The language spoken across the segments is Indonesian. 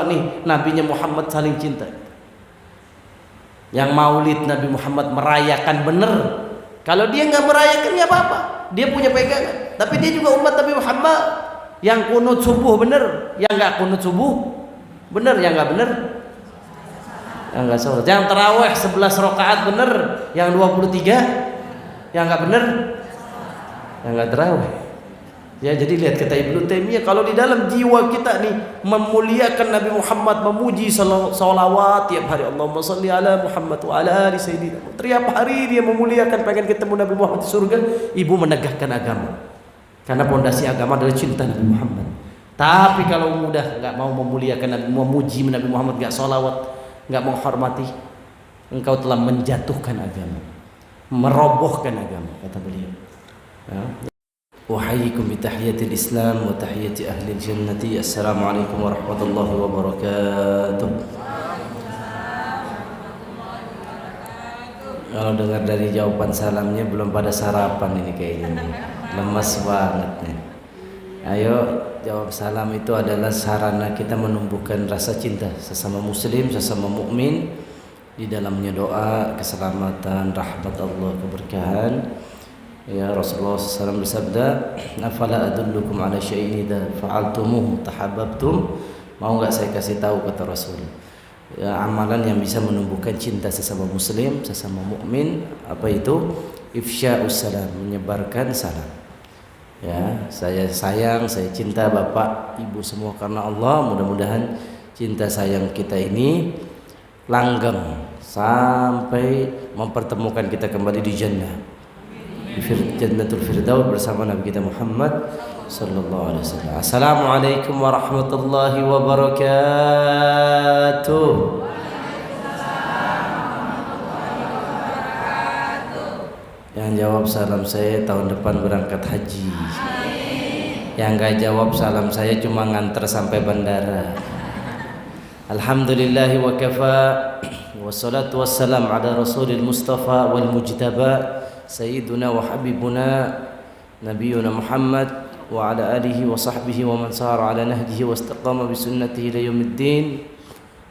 nih nabinya Muhammad saling cinta. Yang maulid Nabi Muhammad merayakan bener. Kalau dia nggak merayakan ya apa-apa, dia punya pegangan. Tapi dia juga umat Nabi Muhammad. Yang kunut subuh bener, yang nggak kunut subuh bener, yang nggak bener yang nggak sholat. Yang taraweh 11 rakaat bener, yang 23 yang nggak bener yang nggak taraweh. Ya, jadi lihat kata Ibnu Taimiyah, kalau di dalam jiwa kita nih memuliakan Nabi Muhammad, memuji salawat tiap hari, Allahumma sholli ala Muhammad wa ala ali sayyidina. Tiap hari dia memuliakan, pengen ketemu Nabi Muhammad di surga. Ibu menegakkan agama. Karena pondasi agama adalah cinta Nabi Muhammad. Tapi kalau mudah nggak mau memuliakan Nabi, memuji Nabi Muhammad, nggak salawat, nggak menghormati, engkau telah menjatuhkan agama, merobohkan agama, kata beliau. Ya. Uhayyikum bi tahiyatil Islam wa tahiyati ahli jannati. Assalamualaikum warahmatullahi wabarakatuh. Kalau dengar dari jawaban salamnya belum pada sarapan ini kayaknya nih. Lemas banget nih. Ayo, jawab salam itu adalah sarana kita menumbuhkan rasa cinta sesama muslim, sesama mukmin. Di dalamnya doa, keselamatan, rahmat Allah, keberkahan. Ya, Rasulullah SAW bersabda, "Afala adullukum ala syai'in idza fa'altumuhu tahabbtum?" Mau enggak saya kasih tahu, kata Rasul, ya, amalan yang bisa menumbuhkan cinta sesama muslim, sesama mukmin. Apa itu? Ifsya'us salam, menyebarkan salam. Ya, saya sayang, saya cinta Bapak, Ibu semua karena Allah. Mudah-mudahan cinta sayang kita ini langgeng sampai mempertemukan kita kembali di jannah, Jannatul Firdaus bersama Nabi kita Muhammad sallallahu alaihi wasallam. Assalamualaikum warahmatullahi wabarakatuh. Yang jawab salam saya tahun depan berangkat haji. Yang enggak jawab salam saya cuma nganter sampai bandara. Alhamdulillahi wa kafa, wassalatu wassalam ala rasulil mustafa wal mujtaba Sayyiduna wa habibuna Nabiyuna Muhammad wa ala alihi wa sahbihi wa man sara ala nahjihi wa istaqama bi sunnatihi ila yaumiddin.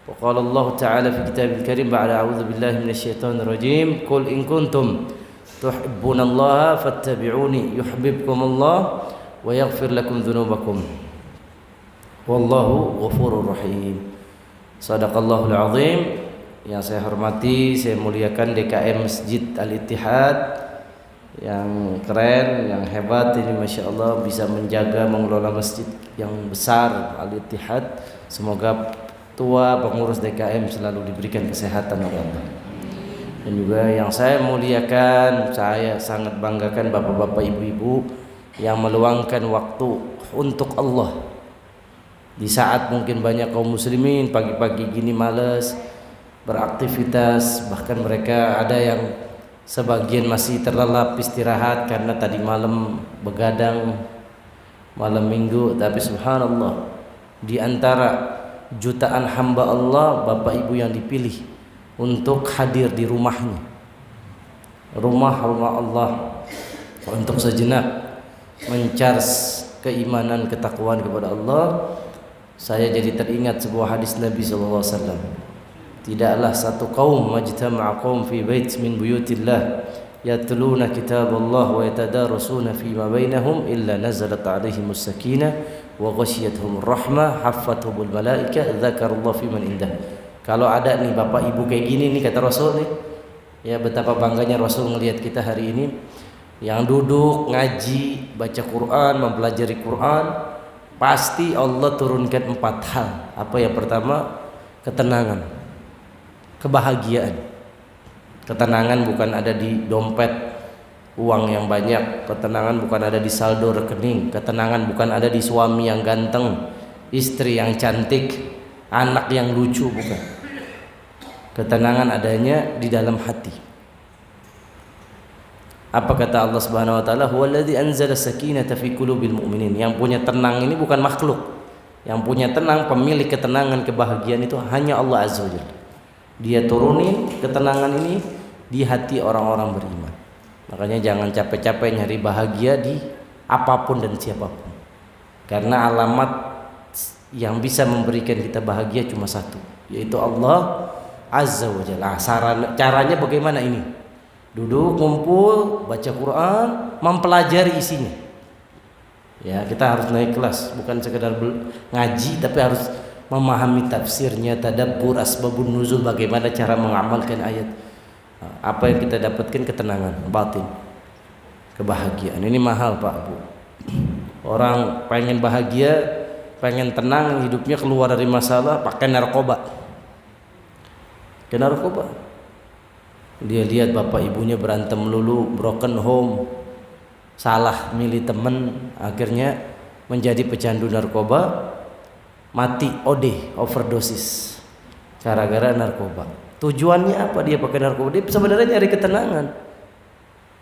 Wa qala Allah ta'ala fi kitabil karim ba'da a'udzu billahi minasyaitonir rajim, qul in kuntum tuhibbunallaha fattabi'uni yuhibbukumullah wa yaghfir lakum dhunubakum wallahu ghafurur rahim. Shadaqallahul azim. Yang saya hormati, saya muliakan DKM Masjid Al-Ittihad yang keren, yang hebat ini, Masya Allah, bisa menjaga, mengelola masjid yang besar Al-Ittihad. Semoga tua pengurus DKM selalu diberikan kesehatan oleh Allah. Dan juga yang saya muliakan, saya sangat banggakan bapak-bapak, ibu-ibu yang meluangkan waktu untuk Allah di saat mungkin banyak kaum muslimin pagi-pagi gini malas beraktivitas, bahkan mereka ada yang sebagian masih terlelap istirahat karena tadi malam begadang malam minggu. Tapi subhanallah, di antara jutaan hamba Allah, bapak ibu yang dipilih untuk hadir di rumahnya, rumah Allah, untuk sejenak mencharge keimanan, ketakwaan kepada Allah. Saya jadi teringat sebuah hadis Nabi SAW. Tidaklah satu kaum majtama'a qaum fi bait min buyutillah yatluna kitaballah wa yatadarasuna fi ma bainahum illa nazalat 'alaihimus sakinah wa ghasyiyatuhumur rahmah haffathumul malaika dzakarallahu fi man indah. Kalau ada nih bapak ibu kayak gini nih, kata Rasul nih, ya betapa bangganya Rasul melihat kita hari ini yang duduk ngaji, baca Quran, mempelajari Quran. Pasti Allah turunkan 4 hal. Apa yang pertama? Ketenangan, kebahagiaan. Ketenangan bukan ada di dompet uang yang banyak, ketenangan bukan ada di saldo rekening, ketenangan bukan ada di suami yang ganteng, istri yang cantik, anak yang lucu, bukan. Ketenangan adanya di dalam hati. Apa kata Allah Subhanahu wa taala? Huwallazi anzala sakinata fi qulubil mu'minin. Yang punya tenang ini bukan makhluk. Yang punya tenang, pemilik ketenangan, kebahagiaan itu hanya Allah Azza wa Jalla. Dia turunin ketenangan ini di hati orang-orang beriman. Makanya jangan capek-capek nyari bahagia di apapun dan siapapun. Karena alamat yang bisa memberikan kita bahagia cuma satu, yaitu Allah Azza wa Jalla. Caranya bagaimana ini? Duduk, ngumpul, baca Quran, mempelajari isinya. Ya, kita harus naik kelas, bukan sekedar ngaji, tapi harus memahami tafsirnya, tadabbur, asbabun nuzul, bagaimana cara mengamalkan ayat. Apa yang kita dapatkan? Ketenangan batin, kebahagiaan. Ini mahal Pak Bu. Orang pengen bahagia, pengen tenang hidupnya, keluar dari masalah, pakai narkoba. Ke narkoba. Dia lihat bapak ibunya berantem melulu, broken home, salah milih temen, akhirnya menjadi pecandu narkoba, mati OD, overdosis, gara-gara narkoba. Tujuannya apa dia pakai narkoba? Dia sebenarnya nyari ketenangan.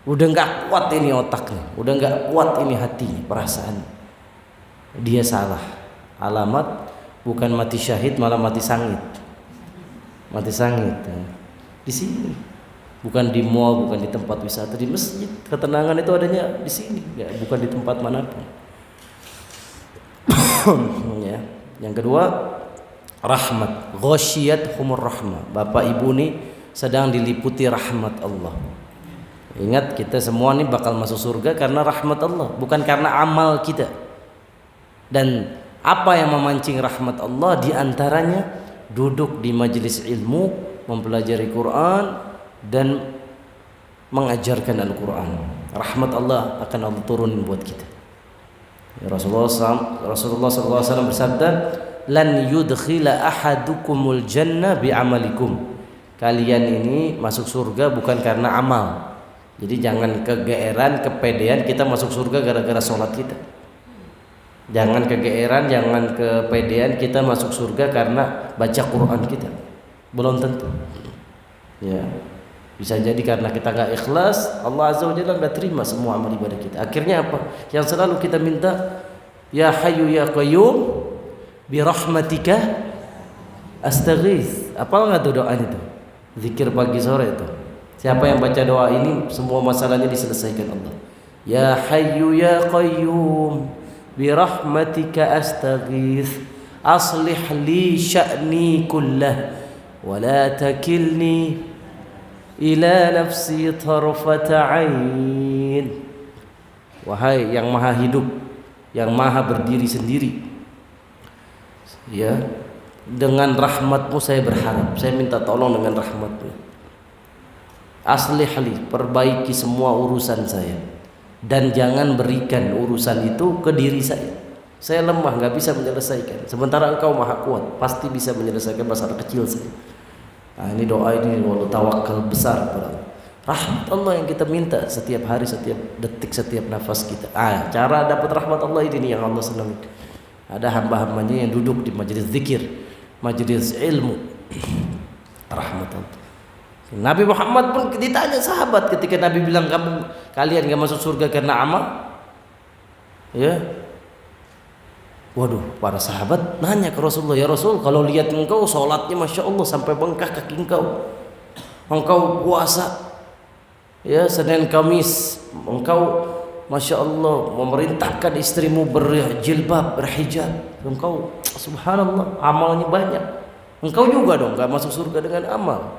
Udah nggak kuat ini otaknya, udah nggak kuat ini hatinya, perasaan. Dia salah alamat, bukan mati syahid malah mati sangit. Mati sangit di sini, bukan di mall, bukan di tempat wisata, di masjid. Ketenangan itu adanya di sini, ya, bukan di tempat manapun. Ya. Yang kedua, rahmat, ghasyiyat humur rahmah. Bapak ibu nih sedang diliputi rahmat Allah. Ingat, kita semua nih bakal masuk surga karena rahmat Allah, bukan karena amal kita. Dan apa yang memancing rahmat Allah? Di antaranya duduk di majelis ilmu, mempelajari Quran dan mengajarkan Al-Quran. Rahmat Allah akan Allah turunin buat kita. Rasulullah SAW bersabda, lan yudkhila ahadukumul jannah bi'amalikum. Kalian ini masuk surga bukan karena amal. Jadi jangan kegeeran, kepedean kita masuk surga gara-gara sholat kita. Jangan kegeeran, jangan kepedean kita masuk surga karena baca Quran kita. Belum tentu. Ya, bisa jadi karena kita nggak ikhlas, Allah Azza wa Jalla nggak terima semua amal ibadah kita. Akhirnya apa? Yang selalu kita minta, ya Hayyu ya Qayyum bi rahmatika astaghits. Apa nggak tuh doa itu? Zikir pagi sore itu. Siapa yang baca doa ini, semua masalahnya diselesaikan Allah. Ya Hayyu ya Qayyum bi rahmatika astaghits aslih li sya'ni kullah wa la takilni ila nafsi tarfata ain. Wahai yang maha hidup, yang maha berdiri sendiri, ya, dengan rahmatmu saya berharap, saya minta tolong dengan rahmatmu. Aslih li, perbaiki semua urusan saya, dan jangan berikan urusan itu ke diri saya. Saya lemah, nggak bisa menyelesaikan, sementara engkau maha kuat, pasti bisa menyelesaikan masalah kecil saya. Nah, ini doa ini walau tawakal besar pada Allah. Rahmat Allah yang kita minta setiap hari, setiap detik, setiap nafas kita. Cara dapat rahmat Allah ini yang Allah senang. Ada hamba-hambanya yang duduk di majelis zikir, majelis ilmu. Rahmat Allah. Nabi Muhammad pun ditanya sahabat ketika Nabi bilang kalian gak masuk surga karena amal. Ya. Waduh, para sahabat nanya ke Rasulullah, ya Rasul, kalau lihat engkau sholatnya Masya Allah sampai bengkak kaki engkau puasa, ya, Senin Kamis, engkau Masya Allah memerintahkan istrimu berjilbab, berhijab, engkau subhanallah amalnya banyak, engkau juga dong gak masuk surga dengan amal.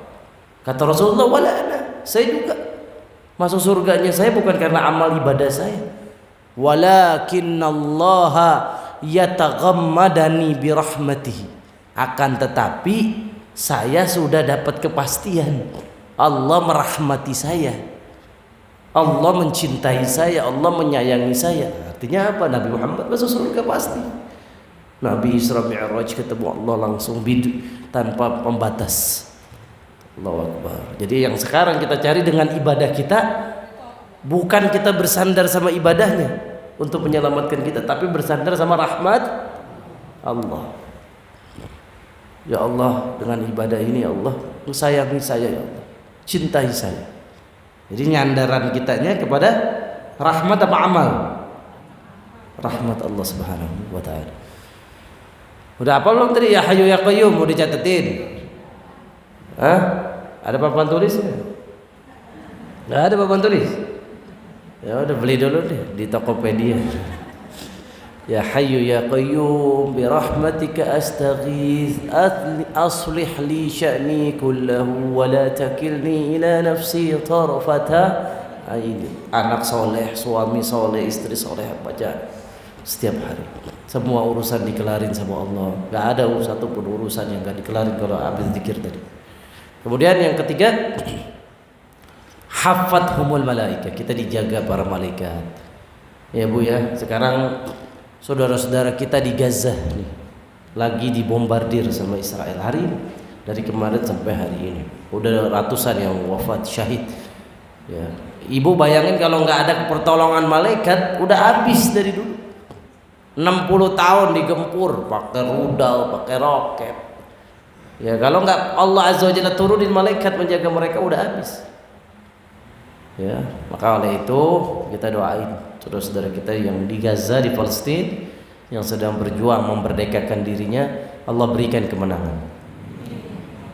Kata Rasulullah, wala ana, saya juga masuk surganya saya bukan karena amal ibadah saya, walakinnallaha yataghammadani birahmatihi, akan tetapi saya sudah dapat kepastian Allah merahmati saya, Allah mencintai saya, Allah menyayangi saya. Artinya apa? Nabi Muhammad masuk surga pasti. Nabi Isra Mi'raj ketemu Allah langsung tanpa pembatas. Allahu Akbar. Jadi yang sekarang kita cari dengan ibadah kita, bukan kita bersandar sama ibadahnya untuk menyelamatkan kita, tapi bersandar sama rahmat Allah. Ya Allah, dengan ibadah ini ya Allah, sayangi saya ya Allah, cintai saya. Jadi nyandaran kitanya kepada rahmat apa amal? Rahmat Allah Subhanahu wa taala. Udah apa belum tadi ya Hayyu ya Qayyum, mau dicatetin? Ada papan tulisnya? Nggak ada papan tulis? Ya udah beli dulu deh di Tokopedia. Ya Hayyu ya Qayyum bi rahmatika astaghith aslih li sya'ni kullahu wa la takilni ila nafsi tarfata ain. Anak soleh, suami soleh, istri soleh baca setiap hari. Semua urusan dikelarin sama Allah. Gak ada satu pun urusan yang gak dikelarin kalau habis zikir tadi. Kemudian yang ketiga, hafathumul malaika, kita dijaga para malaikat. Ya Bu ya, sekarang saudara-saudara kita di Gaza nih, lagi dibombardir sama Israel hari ini, dari kemarin sampai hari ini. Udah ratusan yang wafat syahid. Ya, Ibu bayangin kalau nggak ada pertolongan malaikat, udah habis dari dulu. 60 tahun digempur, pakai rudal, pakai roket. Ya, kalau nggak Allah Azza wa Jalla turunin malaikat menjaga mereka, udah habis. Ya, maka oleh itu kita doain saudara-saudara kita yang di Gaza, di Palestina, yang sedang berjuang memerdekakan dirinya, Allah berikan kemenangan.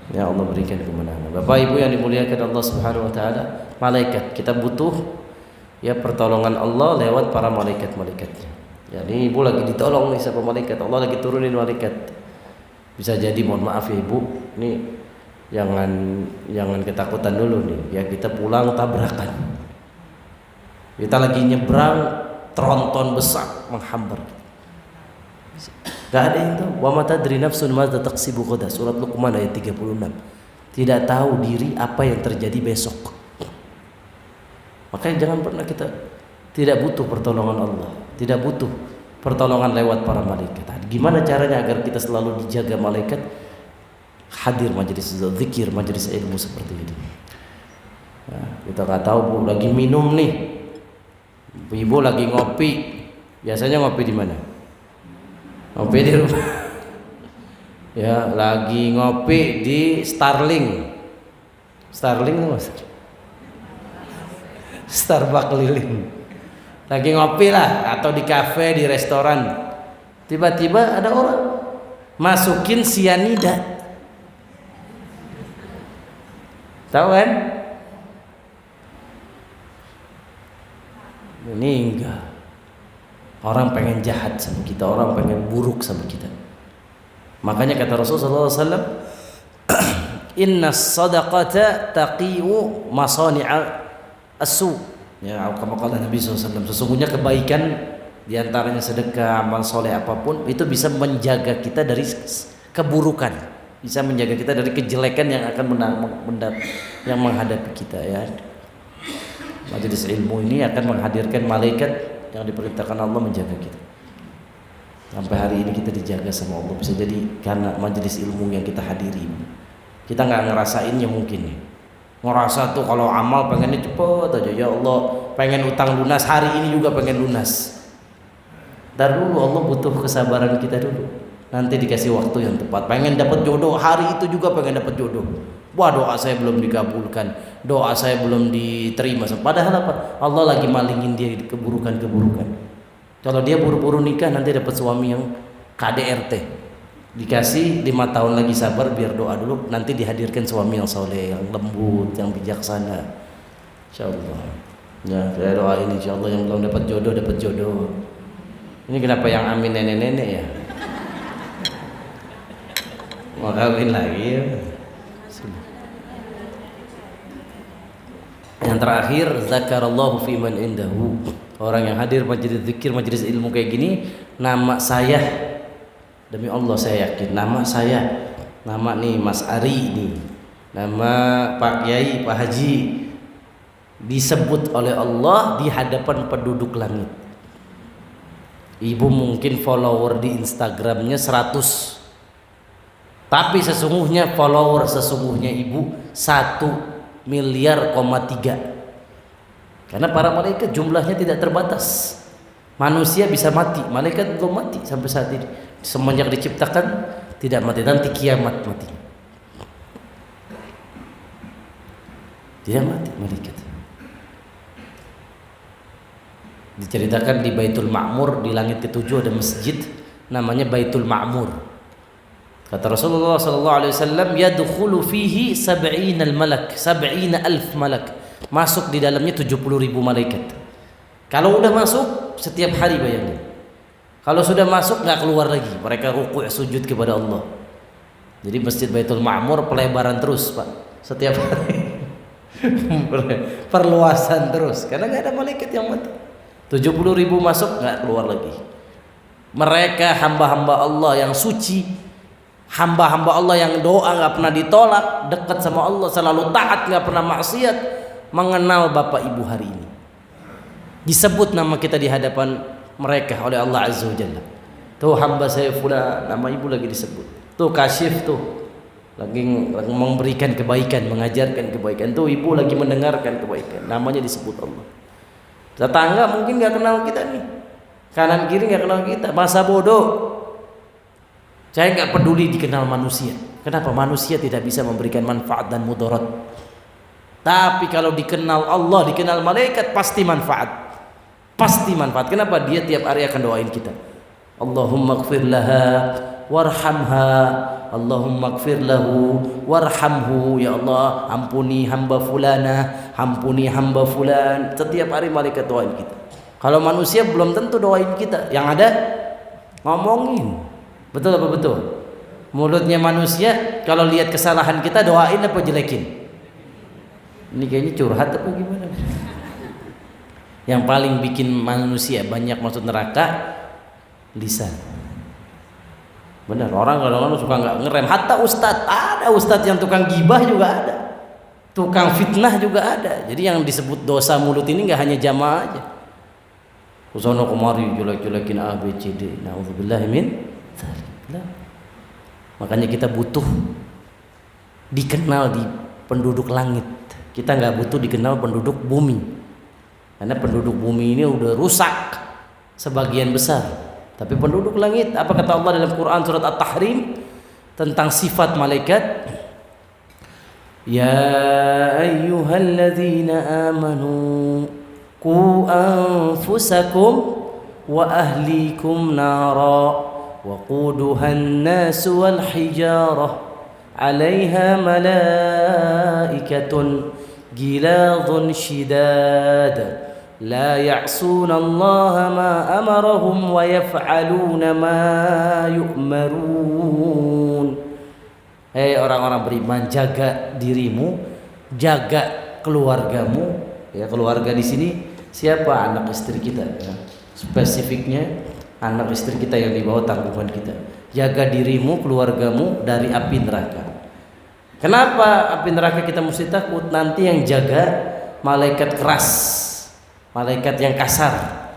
Ya, Allah berikan kemenangan. Bapak Ibu yang dimuliakan Allah Subhanahu wa taala, malaikat kita butuh ya pertolongan Allah lewat para malaikat-malaikatnya. Ya, ini Ibu lagi ditolong nih sama malaikat, Allah lagi turunin malaikat. Bisa jadi, mohon maaf ya Ibu, ini jangan ketakutan dulu nih. Ya, kita pulang tabrakan. Kita lagi nyebrang, tronton besar menghambar. Gak ada yang tahu. Wa ma tadri nafsun madza taksibu ghadan. Surat Luqman ayat 36. Tidak tahu diri apa yang terjadi besok. Makanya jangan pernah kita tidak butuh pertolongan Allah, tidak butuh pertolongan lewat para malaikat. Gimana caranya agar kita selalu dijaga malaikat? Hadir majelis zikir, majelis ilmu seperti ini. Nah, kita nggak tahu Bu lagi minum nih, Ibu lagi ngopi. Biasanya ngopi di mana? Ngopi di rumah. Ya, lagi ngopi di Starling. Starling itu Mas. Starbucks keliling. Lagi ngopi lah, atau di kafe, di restoran. Tiba-tiba ada orang masukin sianida. Tahu kan? Meninggal. Orang pengen jahat sama kita, orang pengen buruk sama kita. Makanya kata Rasulullah SAW, Inna sadaqata taqi'u masani'a as-su. Ya, kama qala Nabi SAW, sesungguhnya kebaikan diantaranya sedekah, amal soleh apapun, itu bisa menjaga kita dari keburukan, bisa menjaga kita dari kejelekan yang akan yang menghadapi kita. Ya, majelis ilmu ini akan menghadirkan malaikat yang diperintahkan Allah menjaga kita. Sampai hari ini kita dijaga sama Allah, bisa jadi karena majelis ilmu yang kita hadiri. Kita nggak ngerasainnya mungkin nih. Ngerasa tuh kalau amal pengennya cepet aja, ya Allah pengen utang lunas, hari ini juga pengen lunas. Ntar dulu, Allah butuh kesabaran kita dulu. Nanti dikasih waktu yang tepat. Pengen dapat jodoh, hari itu juga pengen dapat jodoh. Wah, doa saya belum dikabulkan, doa saya belum diterima. Padahal apa? Allah lagi malingin dia keburukan-keburukan. Kalau dia buru-buru nikah, nanti dapat suami yang KDRT. Dikasih 5 tahun lagi sabar, biar doa dulu, nanti dihadirkan suami yang soleh, yang lembut, yang bijaksana. Insyaallah. Ya, saya doain insyaallah yang belum dapat jodoh dapat jodoh. Ini kenapa yang amin nenek-nenek ya? Mau kawin lagi ya. Yang terakhir, zakarallahu fi man indahu. Orang yang hadir majelis zikir, majelis ilmu kayak gini, nama saya, demi Allah saya yakin, nama saya, nama nih Mas Ari nih, nama Pak Kiai, Pak Haji, disebut oleh Allah di hadapan penduduk langit. Ibu mungkin follower di Instagramnya 100, tapi sesungguhnya follower sesungguhnya ibu 1,3 miliar. Karena para malaikat jumlahnya tidak terbatas. Manusia bisa mati, malaikat belum mati sampai saat ini. Semenjak diciptakan tidak mati, nanti kiamat mati. Tidak mati malaikat. Diceritakan di Baitul Ma'mur, di langit ke-7 ada masjid namanya Baitul Ma'mur. Kata Rasulullah sallallahu alaihi wasallam, yadkhulu fihi 70 malak, 70,000 malak. Masuk di dalamnya 70.000 malaikat. Kalau udah masuk setiap hari, bayangin. Kalau sudah masuk nggak keluar lagi, mereka rukuk sujud kepada Allah. Jadi Masjid Baitul Ma'mur pelebaran terus Pak, setiap hari. Perluasan terus, karena nggak ada malaikat yang mati. 70.000 masuk nggak keluar lagi. Mereka hamba-hamba Allah yang suci, hamba-hamba Allah yang doa nggak pernah ditolak, dekat sama Allah, selalu taat, nggak pernah maksiat, mengenal Bapak Ibu hari ini. Disebut nama kita di hadapan mereka oleh Allah Azza wa Jalla. Tuh hamba saya fulan, nama ibu lagi disebut. Tuh Kasyif tuh lagi memberikan kebaikan, mengajarkan kebaikan. Tuh ibu lagi mendengarkan kebaikan, namanya disebut Allah. Tetangga mungkin nggak kenal kita nih, kanan kiri nggak kenal kita, masa bodoh. Saya nggak peduli dikenal manusia. Kenapa? Manusia tidak bisa memberikan manfaat dan mudarat. Tapi kalau dikenal Allah, dikenal malaikat, pasti manfaat. Pasti manfaat. Kenapa? Dia tiap hari akan doain kita. Allahumma ighfir laha warhamha, Allahumma ighfir lahu warhamhu. Ya Allah, ampuni hamba fulana, ampuni hamba fulan. Setiap hari malaikat doain kita. Kalau manusia belum tentu doain kita, yang ada ngomongin. Betul apa betul? Mulutnya manusia kalau lihat kesalahan kita doain apa jelekin? Ini kayaknya curhat apa gimana? Yang paling bikin manusia banyak masuk neraka lisan. Benar, orang kadang-kadang suka nggak ngerem. Hatta ustadz, ada ustadz yang tukang gibah juga ada, tukang fitnah juga ada. Jadi yang disebut dosa mulut ini nggak hanya jamaah aja. Kusono kemari jelek-jelekin A B C D. Nauzubillah min dzalik. Makanya kita butuh dikenal di penduduk langit. Kita nggak butuh dikenal penduduk bumi. Karena penduduk bumi ini udah rusak sebagian besar. Tapi penduduk langit, apa kata Allah dalam Quran surat At-Tahrim tentang sifat malaikat? Ya ayyuhalladzina amanu qu anfusakum wa ahlikum nara wa quduhan nas wal hijarah 'alaiha malaikatun giladun shidad la ya'suna Allah ma amarahum wa yaf'aluna ma yu'marun. Hei orang-orang beriman, jaga dirimu, jaga keluargamu. Ya, keluarga di sini siapa? Anak istri kita ya. Spesifiknya anak istri kita yang di bawah tanggungan kita. Jaga dirimu, keluargamu dari api neraka. Kenapa api neraka kita mesti takut? Nanti yang jaga malaikat keras, malaikat yang kasar.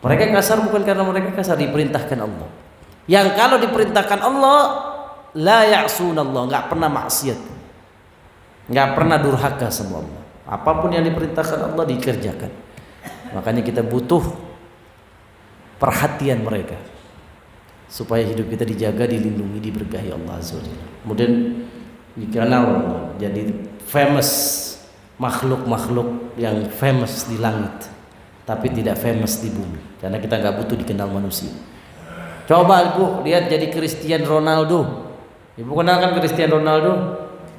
Mereka kasar bukan karena mereka kasar, diperintahkan Allah. Yang kalau diperintahkan Allah, la ya'sunallah, nggak pernah maksiat, nggak pernah durhaka sama Allah. Apapun yang diperintahkan Allah dikerjakan. Makanya kita butuh perhatian mereka supaya hidup kita dijaga, dilindungi, diberkahi Allah Azza wa Jalla. Kemudian dikenal jadi famous, makhluk-makhluk yang famous di langit tapi tidak famous di bumi, karena kita nggak butuh dikenal manusia. Coba Ibu lihat jadi Cristiano Ronaldo. Ibu kenal kan Cristiano Ronaldo?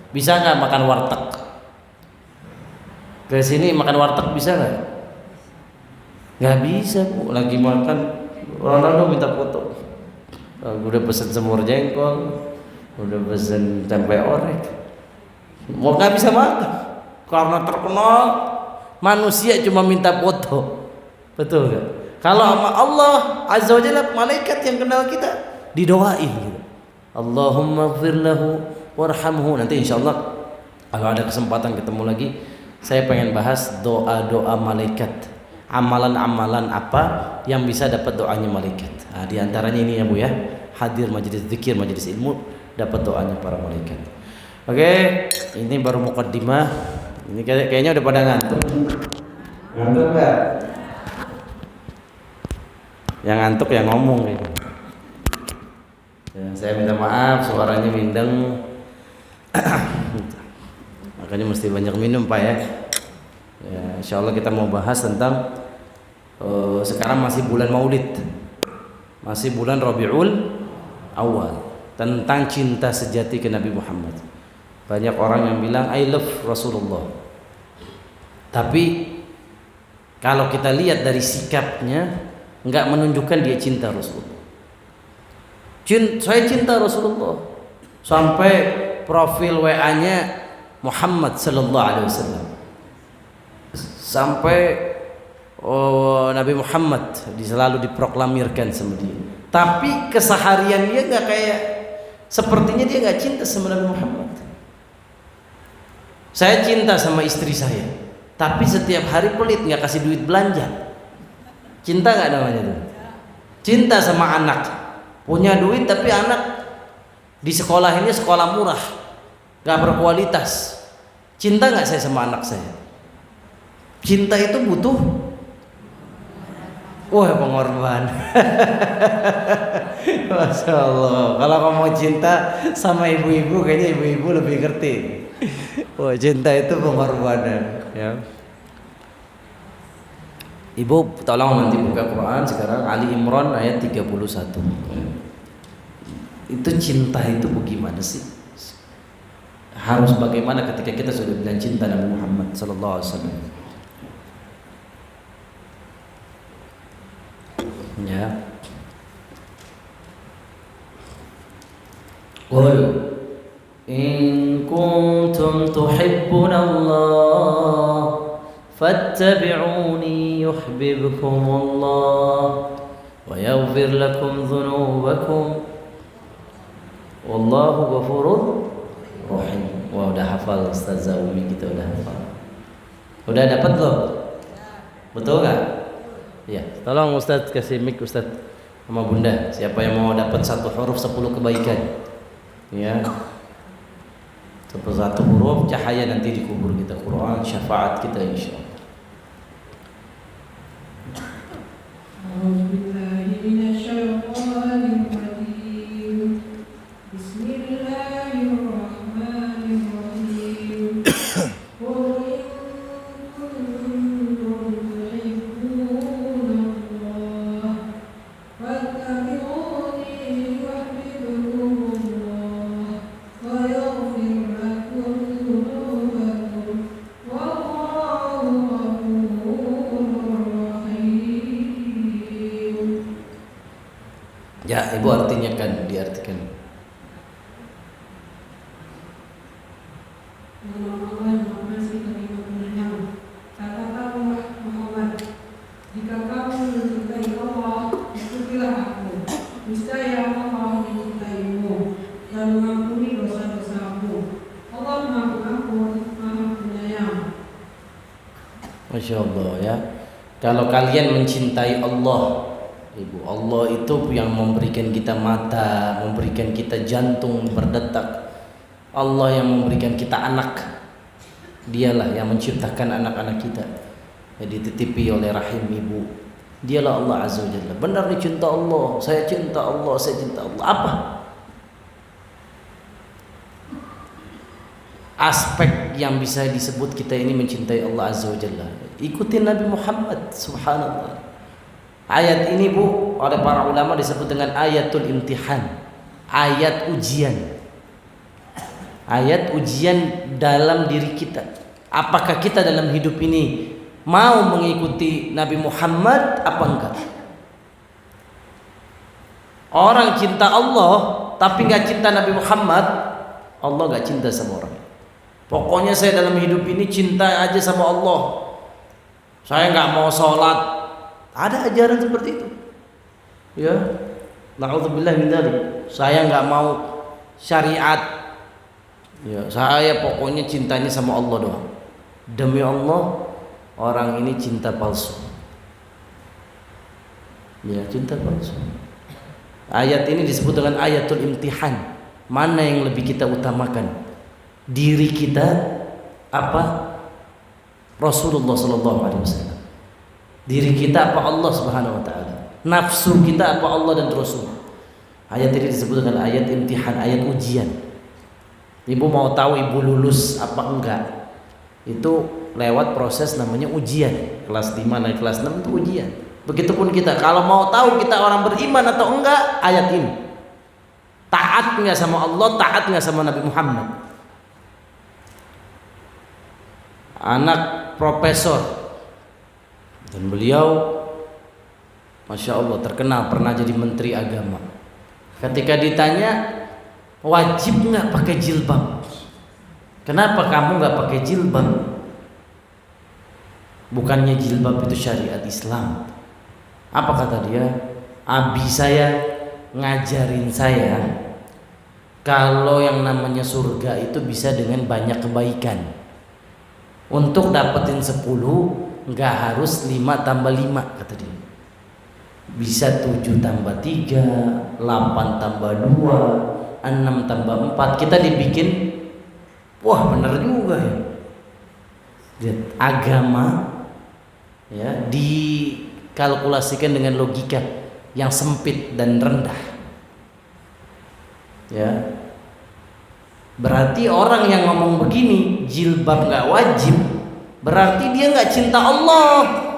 Bisa nggak makan warteg? Ke sini makan warteg bisa nggak? Nggak bisa Bu. Lagi makan Ronaldo minta foto. Udah pesen semur jengkol, udah pesen tempe orek, mau nggak bisa makan karena terkenal. Manusia cuma minta foto, betul nggak? Kalau sama Allah Azza wa Jalla, malaikat yang kenal kita didoain gitu. Allahumma ighfir lahu warhamhu. Nanti insya Allah kalau ada kesempatan ketemu lagi, saya pengen bahas doa-doa malaikat, amalan-amalan apa yang bisa dapat doanya malaikat. Nah, di antaranya ini ya Bu ya, hadir majelis zikir, majelis ilmu, dapat doanya para malaikat. Oke, ini baru mukaddimah. Ini kayaknya udah pada ngantuk. Ngantuk nggak? Yang ngantuk yang ngomong kayaknya. Ya, saya minta maaf suaranya mindeng. Makanya mesti banyak minum Pak ya. Ya, insya Allah kita mau bahas tentang sekarang masih bulan Maulid, masih bulan Rabiul Awal, tentang cinta sejati ke Nabi Muhammad. Banyak orang yang bilang I love Rasulullah, tapi kalau kita lihat dari sikapnya, enggak menunjukkan dia cinta Rasulullah. Saya cinta Rasulullah sampai profil WA-nya Muhammad sallallahu alaihi wasallam. Sampai Nabi Muhammad selalu diproklamirkan sama dia. Tapi keseharian dia enggak kayak, sepertinya dia enggak cinta sama Nabi Muhammad. Saya cinta sama istri saya, tapi setiap hari pelit, nggak kasih duit belanja. Cinta nggak namanya itu? Cinta sama anak, punya duit tapi anak di sekolah ini sekolah murah, nggak berkualitas. Cinta nggak saya sama anak saya? Cinta itu butuh, wah pengorban. Masya Allah. Kalau kamu mau cinta sama ibu-ibu, kayaknya ibu-ibu lebih ngerti. Wah, cinta itu pengorbanan, ya. Ibu tolong nanti buka Quran sekarang Ali Imran ayat 31. Itu cinta itu bagaimana sih? Harus bagaimana ketika kita sudah bilang cinta Nabi Muhammad sallallahu alaihi wasallam? Ya. Qul in kuntum tuhibbunallah fattabi'uni yuhibbukumullah wa yaghfir lakum dhunubakum wallahu ghafurur rahim. Wah, udah hafal Ustazah Umi, kita udah hafal. Udah dapat belum? Betul nggak? Ya, tolong Ustaz kasih mic Ustaz sama Bunda. Siapa yang mau dapat satu huruf 10 kebaikan? Ya. Satu huruf cahaya nanti di kubur kita, Quran syafaat kita insyaallah. Ya, ibu artinya kan diartikan. Masya Allah ya. Kalau kalian mencintai Allah, Ibu, Allah itu yang memberikan kita mata, memberikan kita jantung berdetak. Allah yang memberikan kita anak. Dialah yang menciptakan anak-anak kita, yang dititipi oleh rahim ibu. Dialah Allah Azza wa Jalla. Benar nih cinta Allah, saya cinta Allah, saya cinta Allah. Apa? Aspek yang bisa disebut kita ini mencintai Allah Azza wa Jalla. Ikutin Nabi Muhammad, subhanallah. Ayat ini Bu, oleh para ulama disebut dengan ayatul imtihan, ayat ujian. Ayat ujian dalam diri kita. Apakah kita dalam hidup ini mau mengikuti Nabi Muhammad apa enggak? Orang cinta Allah tapi enggak cinta Nabi Muhammad, Allah enggak cinta sama orang. Pokoknya saya dalam hidup ini cinta aja sama Allah. Saya enggak mau sholat. Ada ajaran seperti itu, ya. Na'udzubillah min dzalik. Saya nggak mau syariat, ya. Saya pokoknya cintanya sama Allah doang. Demi Allah, orang ini cinta palsu, ya, cinta palsu. Ayat ini disebut dengan ayatul imtihan. Mana yang lebih kita utamakan? Diri kita apa Rasulullah sallallahu alaihi wasallam? Diri kita apa Allah Subhanahu wa taala? Nafsu kita apa Allah dan Rasul? Ayat ini disebut dengan ayat imtihan, ayat ujian. Ibu mau tahu ibu lulus apa enggak? Itu lewat proses namanya ujian. Kelas 5 naik kelas 6 itu ujian. Begitupun kita, kalau mau tahu kita orang beriman atau enggak, ayat ini. Taat enggak sama Allah, taat enggak sama Nabi Muhammad. Anak profesor dan beliau Masya Allah, terkenal pernah jadi menteri agama. Ketika ditanya wajib nggak pakai jilbab, kenapa kamu nggak pakai jilbab? Bukannya jilbab itu syariat Islam. Apa kata dia? Abi saya ngajarin saya kalau yang namanya surga itu bisa dengan banyak kebaikan. Untuk dapetin 10 nggak harus 5 tambah 5 kata dia. Bisa 7 tambah 3, 8 tambah 2, 6 tambah 4. Kita dibikin, wah bener juga ya. Lihat, agama ya dikalkulasikan dengan logika yang sempit dan rendah. Ya. Berarti orang yang ngomong begini jilbab nggak wajib, berarti dia nggak cinta Allah.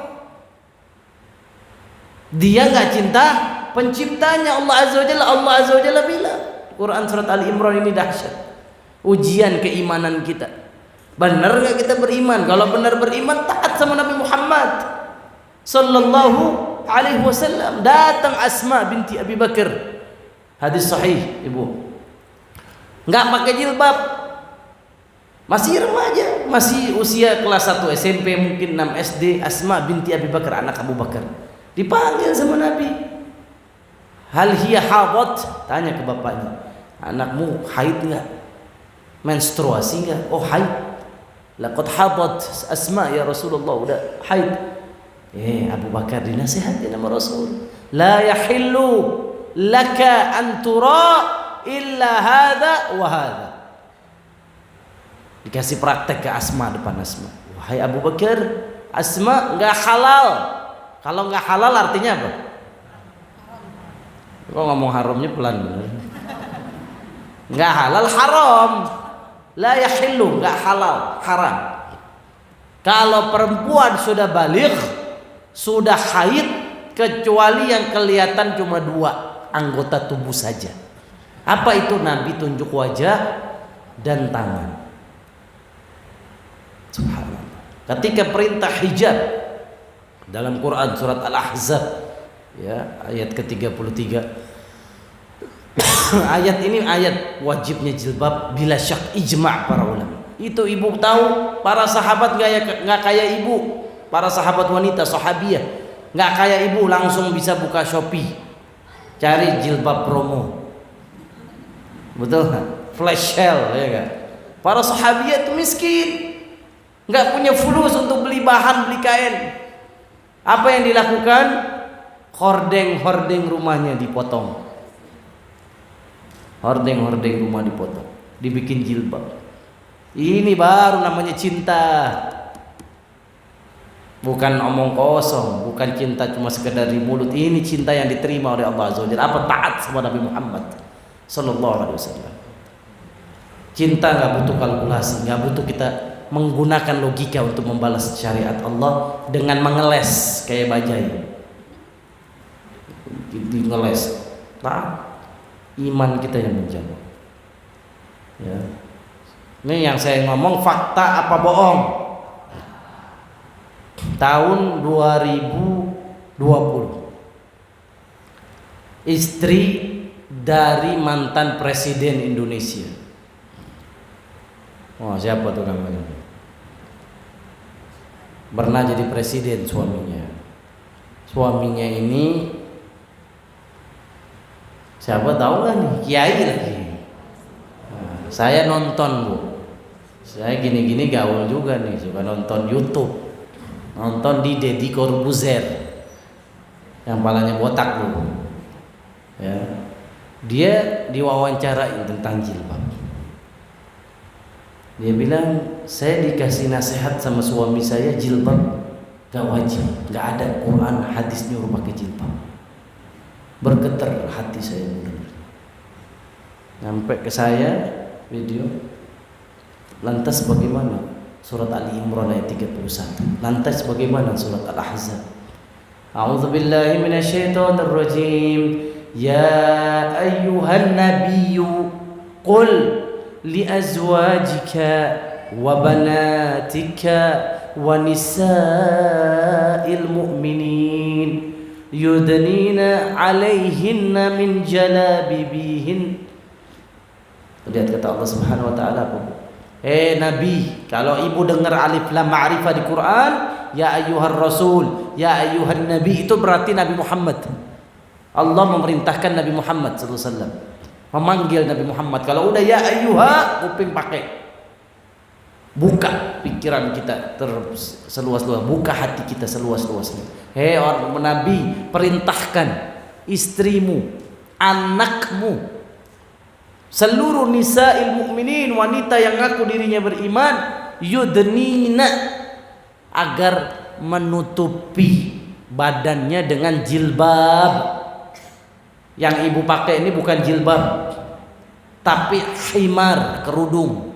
Dia nggak cinta penciptanya Allah Azza wa Jalla. Allah Azza wa Jalla bilang Quran surat Ali Imran ini dahsyat. Ujian keimanan kita. Benar nggak kita beriman? Kalau benar beriman, taat sama Nabi Muhammad sallallahu alaihi wasallam. Datang Asma binti Abi Bakar, hadis sahih ibu, nggak pakai jilbab, masih remaja, masih usia kelas 1 SMP, mungkin 6 SD. Asma binti Abi Bakar, anak Abu Bakar, dipanggil sama Nabi. Hal hiya hadat? Tanya ke bapaknya, anakmu haid nggak? Menstruasi nggak? Oh haid. Laqad hadat Asma ya Rasulullah, udah haid. Abu Bakar dinasihati sama Rasul, la yahillu laka an tura illa hadha wa hadha. Dikasih praktek ke Asma, depan Asma. Wahai Abu Bakar, Asma nggak halal. Kalau nggak halal artinya apa? Kok ngomong haramnya pelan bener? Nggak halal haram. La yahillu, nggak halal, haram. Kalau perempuan sudah baligh, sudah haid, kecuali yang kelihatan cuma 2 anggota tubuh saja. Apa itu? Nabi tunjuk wajah dan tangan. Subhanallah. Ketika perintah hijab dalam Quran surat Al-Ahzab ya, ayat ke-33. Ayat ini ayat wajibnya jilbab bila syak, ijma' para ulama. Itu ibu tahu, para sahabat nggak kayak ibu, para sahabat wanita sahabiyah nggak kayak ibu langsung bisa buka Shopee cari jilbab promo, betul nggak? Flash sale ya kan? Para sahabiyah itu miskin, nggak punya fulus untuk beli bahan, beli kain. Apa yang dilakukan? Hordeng rumahnya dipotong. Hordeng rumah dipotong, dibikin jilbab. Ini baru namanya cinta. Bukan omong kosong, bukan cinta cuma sekedar di mulut. Ini cinta yang diterima oleh Allah Azza wa Jalla. Apa? Taat sama Nabi Muhammad sallallahu alaihi wasallam. Cinta nggak butuh kalkulasi, nggak butuh kita menggunakan logika untuk membalas syariat Allah dengan mengeles kayak bajai. Ngeles. Nah, iman kita yang menjaga. Ya. Ini yang saya ngomong fakta apa bohong. Tahun 2020 istri dari mantan presiden Indonesia. Oh, siapa tuh namanya? Pernah jadi presiden suaminya. Suaminya ini siapa tahu kan nih? Kiai lagi. Nah, saya nonton bu. Saya gini-gini gaul juga nih, suka nonton YouTube. Nonton di Deddy Corbuzier yang palanya botak dulu ya. Dia diwawancarain tentang jilbab. Dia bilang, saya dikasih nasihat sama suami saya, jilbab gak wajib, gak ada Quran hadis nyuruh pakai jilbab. Bergetar hati saya benar. Sampai ke saya video. Lantas bagaimana surat Ali Imran ayat 31? Lantas bagaimana surat Al-Ahzab? A'udzubillahi minasyaitonir rajim. Ya ayyuhan nabiyyu qul li azwajika wa banatika wa nisa'il mu'minin yudnina 'alaihinna min jalabibihin. Lihat kata Allah Subhanahu wa taala, Nabi, kalau ibu dengar alif lam ma'rifah di Quran, ya ayyuhar rasul, ya ayyuhan nabi, itu berarti Nabi Muhammad. Allah memerintahkan Nabi Muhammad sallallahu alaihi wasallam, memanggil Nabi Muhammad. Kalau udah ya ayyuha, kuping pakai. Buka pikiran kita seluas-luas, buka hati kita seluas-luasnya. Orang Nabi, perintahkan istrimu, anakmu, seluruh nisa'il mukminin, wanita yang ngaku dirinya beriman, yudnina, agar menutupi badannya dengan jilbab. Yang ibu pakai ini bukan jilbab, tapi khimar, kerudung.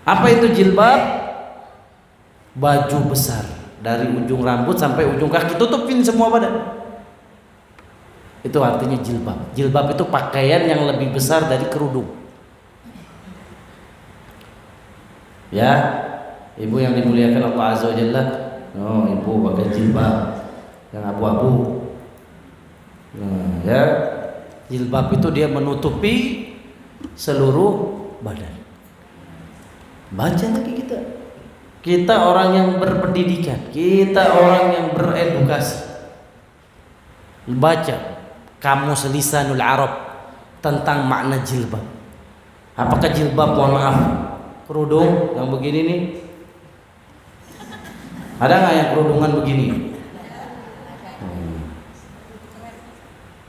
Apa itu jilbab? Baju besar dari ujung rambut sampai ujung kaki, tutupin semua badan. Itu artinya jilbab. Jilbab itu pakaian yang lebih besar dari kerudung. Ya, ibu yang dimuliakan Allah Azza wa Jalla, ibu pakai jilbab yang abu-abu. Ya, jilbab itu dia menutupi seluruh badan. Baca lagi kita. Kita orang yang berpendidikan, kita orang yang beredukasi. Baca Kamus Lisanul Arab tentang makna jilbab. Apakah jilbab, mohon maaf, kerudung yang begini nih? Ada nggak yang kerudungan begini?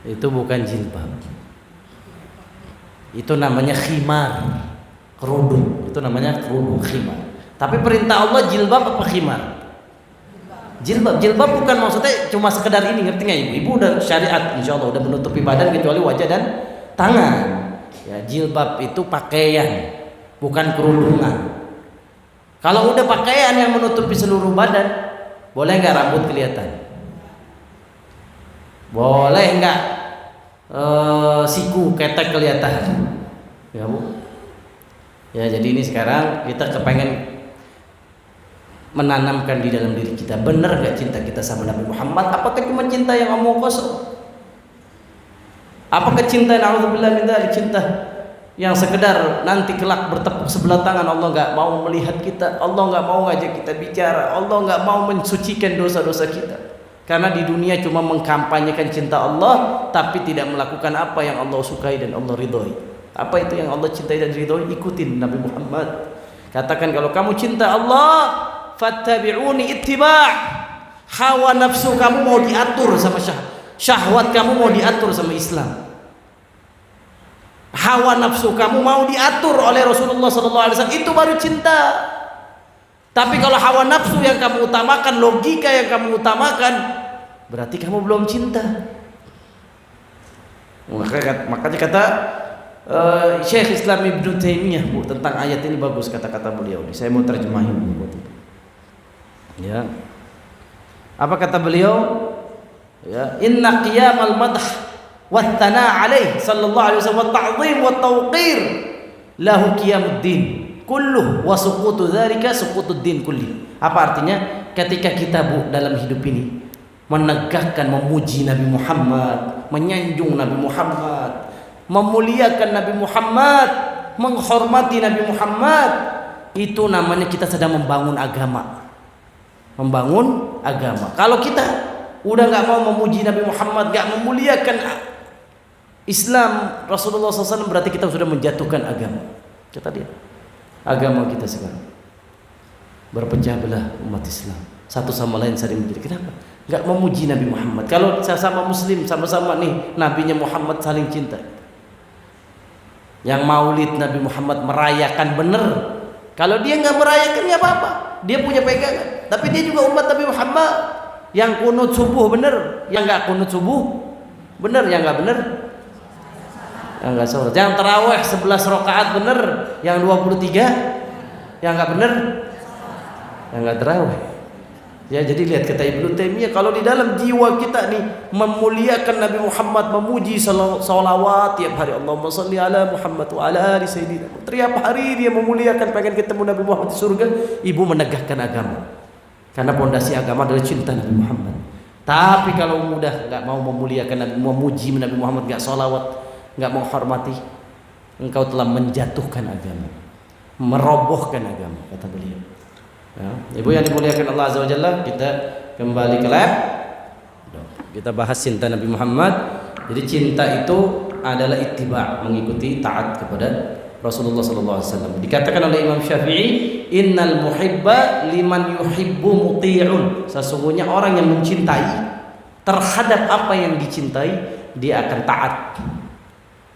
Itu bukan jilbab. Itu namanya khimar, kerudung. Itu namanya kerudung, khimar. Tapi perintah Allah jilbab apa khimar? Jilbab. Jilbab bukan maksudnya cuma sekedar ini, ngerti nggak ibu? Ibu udah syariat, insya Allah udah menutupi badan kecuali wajah dan tangan. Ya, jilbab itu pakaian, bukan kerudungan. Kalau udah pakaian yang menutupi seluruh badan, boleh nggak rambut kelihatan? Boleh nggak siku ketek kelihatan? Ya bu. Ya, jadi ini sekarang kita kepengen menanamkan di dalam diri kita, benar gak cinta kita sama Nabi Muhammad? Apakah cuma cinta yang omong kosong? Apakah cinta yang alhamdulillah minta cinta yang sekedar nanti kelak bertepuk sebelah tangan, Allah gak mau melihat kita, Allah gak mau ngajak kita bicara, Allah gak mau mensucikan dosa-dosa kita, karena di dunia cuma mengkampanyekan cinta Allah tapi tidak melakukan apa yang Allah sukai dan Allah ridhoi. Apa itu yang Allah cintai dan ridhoi? Ikutin Nabi Muhammad. Katakan, kalau kamu cinta Allah, fattabi'uni ittiba'. Hawa nafsu kamu mau diatur sama syahwat kamu mau diatur sama Islam. Hawa nafsu kamu mau diatur oleh Rasulullah SAW, itu baru cinta. Tapi kalau hawa nafsu yang kamu utamakan, logika yang kamu utamakan, berarti kamu belum cinta. Makanya kata Syekh Islam Ibnu Taimiyah, Bu, tentang ayat ini bagus kata-kata beliau ini. Saya mau terjemahin buat Ibu. Ya. Apa kata beliau? Ya, inna qiyamal madh wa thana alaih sallallahu alaihi wasallam wa ta'zim wa tawqir lahu qiyamuddin kulluh wa suqutu dzalika suqutuddin kulli. Apa artinya? Ketika kita, Bu, dalam hidup ini menegakkan, memuji Nabi Muhammad, menyanjung Nabi Muhammad, memuliakan Nabi Muhammad, menghormati Nabi Muhammad, itu namanya kita sedang membangun agama. Membangun agama. Kalau kita udah nggak mau memuji Nabi Muhammad, nggak memuliakan Islam Rasulullah SAW, berarti kita sudah menjatuhkan agama. Kita lihat agama kita sekarang berpecah belah umat Islam, satu sama lain saling menjadi. Kenapa? Nggak memuji Nabi Muhammad. Kalau sama Muslim sama-sama nih nabinya Muhammad saling cinta. Yang maulid Nabi Muhammad merayakan bener. Kalau dia nggak merayakan nggak apa-apa, dia punya pegangan. Tapi dia juga umat Nabi Muhammad. Yang kunut subuh bener, yang nggak kunut subuh bener, yang nggak bener, yang nggak sholat. Yang taraweh 11 rakaat bener, yang 23 yang nggak bener, yang nggak taraweh. Ya, jadi lihat kata Ibnu Taimiyah, kalau di dalam jiwa kita nih memuliakan Nabi Muhammad, memuji salawat tiap hari, Allahumma sholli ala Muhammad wa ala ali sayyidina. Tiap hari dia memuliakan, pengen ketemu Nabi Muhammad di surga, ibu menegakkan agama. Karena pondasi agama adalah cinta Nabi Muhammad. Tapi kalau mudah nggak mau memuliakan Nabi, memuji Nabi Muhammad, nggak sholawat, nggak menghormati, engkau telah menjatuhkan agama, merobohkan agama, kata beliau. Ya, ibu yang dimuliakan Allah Azza wa Jalla, kita kembali ke lab. Kita bahas cinta Nabi Muhammad. Jadi cinta itu adalah ittiba', mengikuti, taat kepada Rasulullah sallallahu alaihi wasallam. Dikatakan oleh Imam Syafi'i, innal muhibba liman yuhibbu muti'un. Sesungguhnya orang yang mencintai terhadap apa yang dicintai, dia akan taat.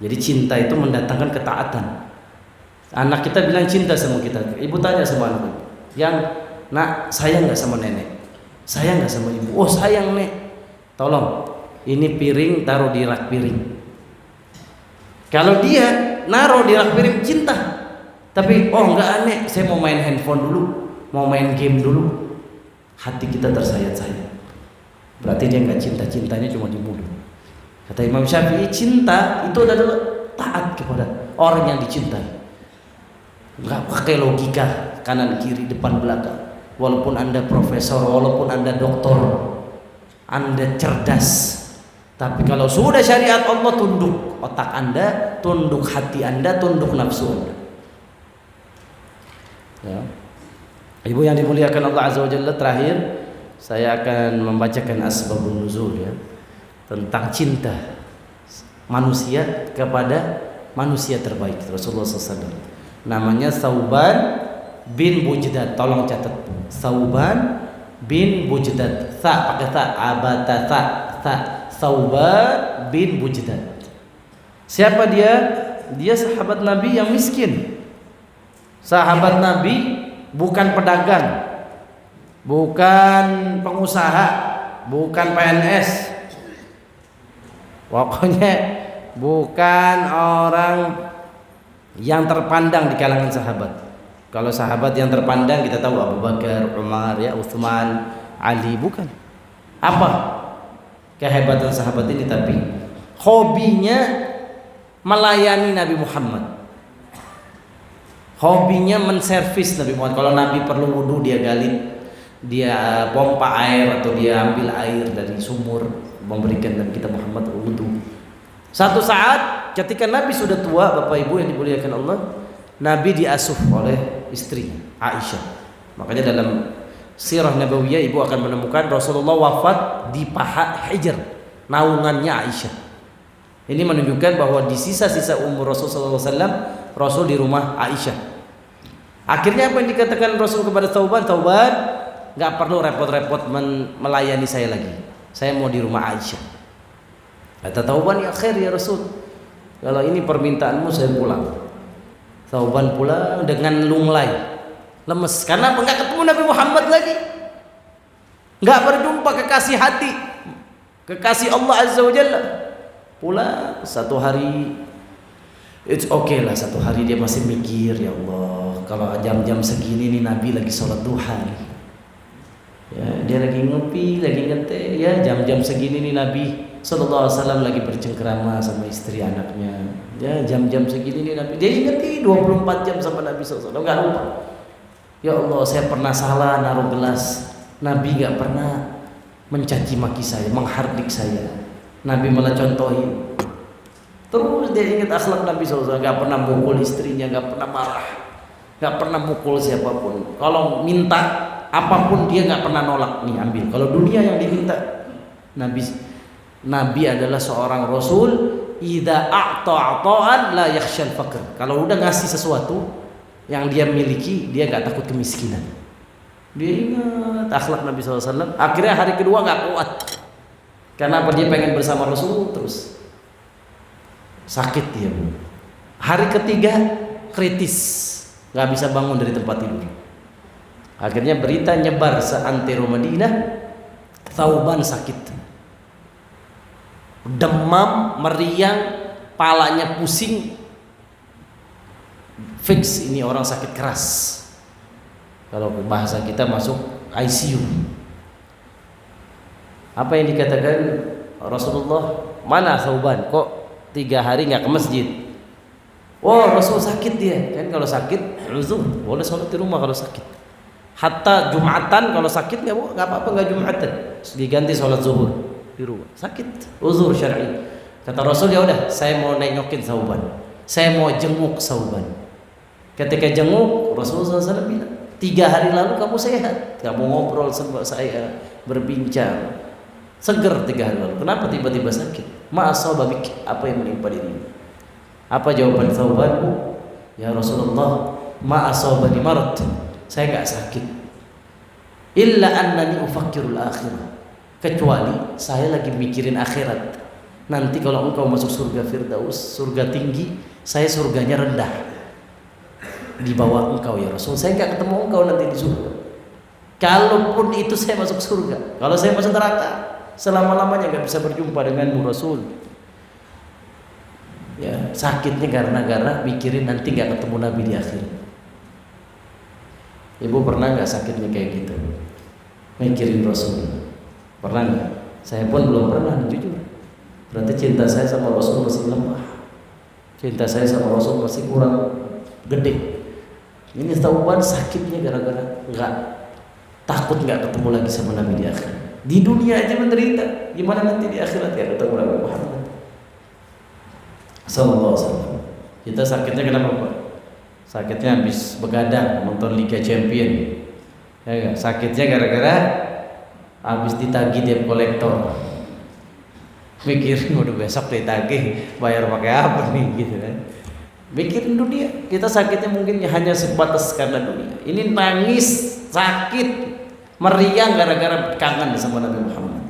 Jadi cinta itu mendatangkan ketaatan. Anak kita bilang cinta sama kita, ibu tanya sama anak, yang nak sayang nggak sama nenek, sayang nggak sama ibu? Oh sayang nek, tolong ini piring taruh di rak piring. Kalau dia naruh di rak piring cinta, tapi oh nggak aneh, saya mau main handphone dulu, mau main game dulu, hati kita tersayat-sayat, berarti dia nggak cinta, cintanya cuma di mulut. Kata Imam Syafi'i, cinta itu adalah taat kepada orang yang dicintai. Nggak pakai logika kanan kiri depan belakang. Walaupun anda profesor, walaupun anda doktor, anda cerdas, tapi kalau sudah syariat Allah, tunduk otak anda, tunduk hati anda, tunduk nafsu anda. Ya. Ibu yang dimuliakan Allah Azza wa Jalla, terakhir saya akan membacakan asbabun nuzul ya, tentang cinta manusia kepada manusia terbaik Rasulullah SAW. Namanya Thauban bin Bujdad. Tolong catat, Thauban bin Bujdad. Pakai abata Thauban bin Bujdad. Siapa dia? Dia sahabat Nabi yang miskin. Sahabat Nabi, bukan pedagang, bukan pengusaha, bukan PNS. Pokoknya bukan orang yang terpandang di kalangan sahabat. Kalau sahabat yang terpandang kita tahu Abu Bakar, Umar, ya, Utsman, Ali, bukan. Apa kehebatan sahabat ini? Tapi hobinya melayani Nabi Muhammad. Hobinya menservis Nabi Muhammad. Kalau Nabi perlu wudu, dia gali, dia pompa air atau dia ambil air dari sumur, memberikan Nabi kita Muhammad wudu. Satu saat ketika Nabi sudah tua, Bapak Ibu yang dimuliakan Allah, Nabi diasuh oleh istrinya Aisyah. Makanya dalam sirah Nabawiyah ibu akan menemukan Rasulullah wafat di paha Hijr, naungannya Aisyah. Ini menunjukkan bahwa di sisa-sisa umur Rasulullah SAW, Rasul di rumah Aisyah. Akhirnya apa yang dikatakan Rasul kepada Thauban? Thauban, nggak perlu repot-repot melayani saya lagi. Saya mau di rumah Aisyah. Kata Thauban, ya khair ya Rasul, kalau ini permintaanmu saya pulang. Thauban pulang dengan lunglai, lemes. Karena apa? Nggak ketemu Nabi Muhammad lagi, nggak berjumpa kekasih hati, kekasih Allah Azza wa Jalla. Pulang satu hari, it's okay lah, satu hari dia masih mikir, ya Allah, kalau jam-jam segini nih Nabi lagi sholat duha nih. Ya, dia lagi ngopi, lagi ngeteh, ya jam-jam segini nih Nabi Sallallahu Alaihi Wasallam lagi bercengkrama sama istri anaknya. Ya jam-jam segini nih Nabi, dia ingeti 24 jam sama Nabi Sallallahu Alaihi Wasallam, nggak lupa. Ya Allah, saya pernah salah naruh gelas, Nabi nggak pernah mencaci maki saya, menghardik saya, Nabi malah contohin. Terus dia ingat akhlak Nabi SAW, nggak pernah mukul istrinya, nggak pernah marah, nggak pernah mukul siapapun. Kalau minta apapun dia nggak pernah nolak, nih ambil. Kalau dunia yang diminta, Nabi adalah seorang Rasul, idza a'ta ata'an la yakhshal faqr. Kalau udah ngasih sesuatu yang dia miliki, dia nggak takut kemiskinan. Dia ingat akhlak Nabi SAW. Akhirnya hari kedua nggak kuat. Karena apa? Dia pengen bersama Rasul terus. Sakit dia. Hari ketiga kritis, nggak bisa bangun dari tempat tidur. Akhirnya berita nyebar seantero Madinah, Thauban sakit, demam, meriang, palanya pusing, fix ini orang sakit keras. Kalau bahasa kita masuk ICU. Apa yang dikatakan Rasulullah? Mana Thauban? Kok 3 hari nggak ke masjid? Oh, Rasul sakit dia. Kan kalau sakit, uzur, boleh sholat di rumah kalau sakit. Hatta Jumatan kalau sakit nggak apa-apa, nggak Jumatan. diganti sholat zuhur di rumah. Sakit, uzur syar'i. Kata Rasul, ya udah, saya mau nengokin Sauban, saya mau jenguk Sauban. Ketika jenguk, Rasulullah SAW bilang, 3 hari lalu kamu sehat, kamu ngobrol sama saya, berbincang, seger 3 hari lalu. Kenapa tiba-tiba sakit? Ma'asababik, apa yang menimpa dirimu? Apa jawaban Sauban? Ya Rasulullah, ma'asabani marad, saya nggak sakit. Illa annani ufakkirul akhirah, kecuali saya lagi mikirin akhirat. Nanti kalau engkau masuk surga Firdaus, surga tinggi, saya surganya rendah di bawah engkau ya Rasul. Saya nggak ketemu engkau nanti di surga. Kalaupun itu saya masuk surga, kalau saya masuk neraka, selama-lamanya nggak bisa berjumpa denganmu Rasul. Ya, sakitnya gara-gara mikirin nanti nggak ketemu Nabi di akhir. Ibu pernah nggak sakitnya kayak gitu? Mikirin Rasul. Pernah nggak? Saya pun belum pernah, jujur. Berarti cinta saya sama Rasul masih lemah. Cinta saya sama Rasul masih kurang gede. Ini Sauban sakitnya gara-gara takut nggak ketemu lagi sama Nabi di akhirat. Di dunia aja menderita, gimana nanti di akhirat ya ketemu Nabi Muhammad sallallahu alaihi wasallam. Kita sakitnya kenapa Pak? Sakitnya habis begadang nonton Liga Champion. Ya gak? Sakitnya gara-gara habis ditagih debt collector. Mikirin udah besok ditagih, bayar pakai apa nih gitu kan. Mikirin dunia. Kita sakitnya mungkin hanya sebatas karena dunia. Ini nangis, sakit, meriang gara-gara kangen sama Nabi Muhammad.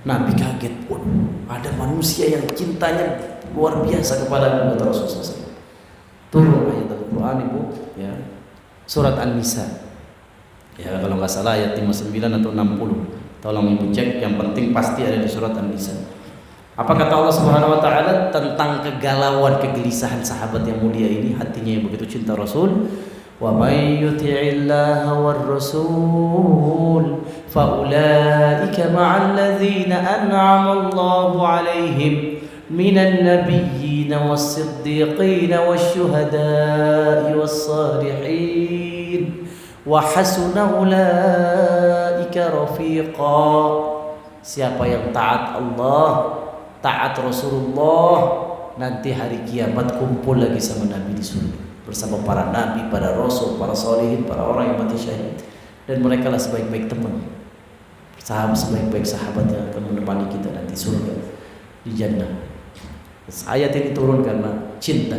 Nabi kaget pun ada manusia yang cintanya luar biasa kepada Rasulullah SAW. Turun ayat Al-Quran Ibu ya, surat An-Nisa ya, kalau nggak salah ayat 59 atau 60. Tolong Ibu cek, yang penting pasti ada di surat An-Nisa. Apa kata Allah Subhanahu wa taala tentang kegalauan, kegelisahan sahabat yang mulia ini, hatinya yang begitu cinta Rasul? Wa may yuti'illaha war rasul fa ulaika ma'al ladzina an'ama Allahu 'alaihim minan nabiyyin was-siddiqin wasyuhada'i was-salihin wa hasuna ulaika rafiqa. Siapa yang taat Allah, taat Rasulullah, nanti hari kiamat kumpul lagi sama Nabi di surga bersama para nabi, para rasul, para solihin, para orang yang mati syahid. Dan mereka lah sebaik-baik teman, sebaik-baik sahabat yang akan menemani kita nanti surga di jannah. Ayat ini turun karena cinta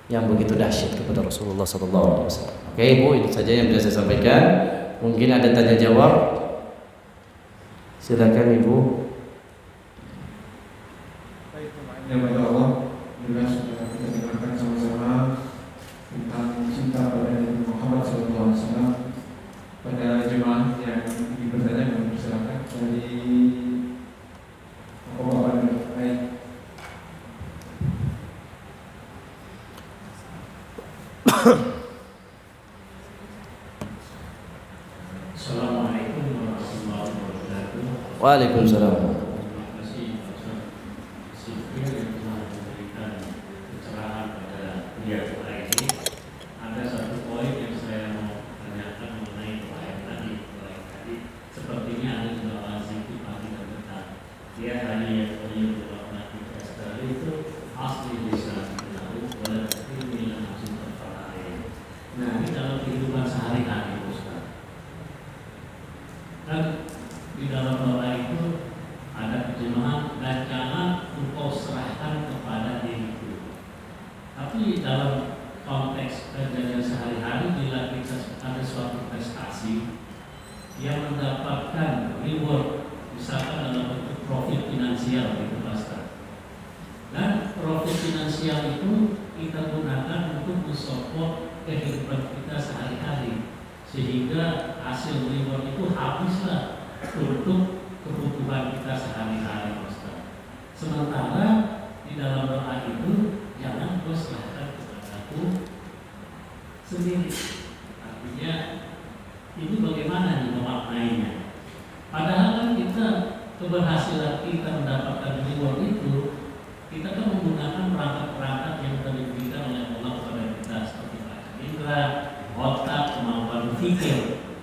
yang begitu dahsyat kepada Rasulullah SAW. Oke Ibu, ini saja yang bisa saya sampaikan. Mungkin ada tanya jawab, silakan Ibu. Ya Allah, juga sudah kita dengarkan sama-sama tentang cinta pada Nabi Muhammad SAW. Pada jemaah yang ingin bertanya, kami persilakan dari Bapak baik. Assalamualaikum warahmatullahi wabarakatuh. Waalaikumsalam.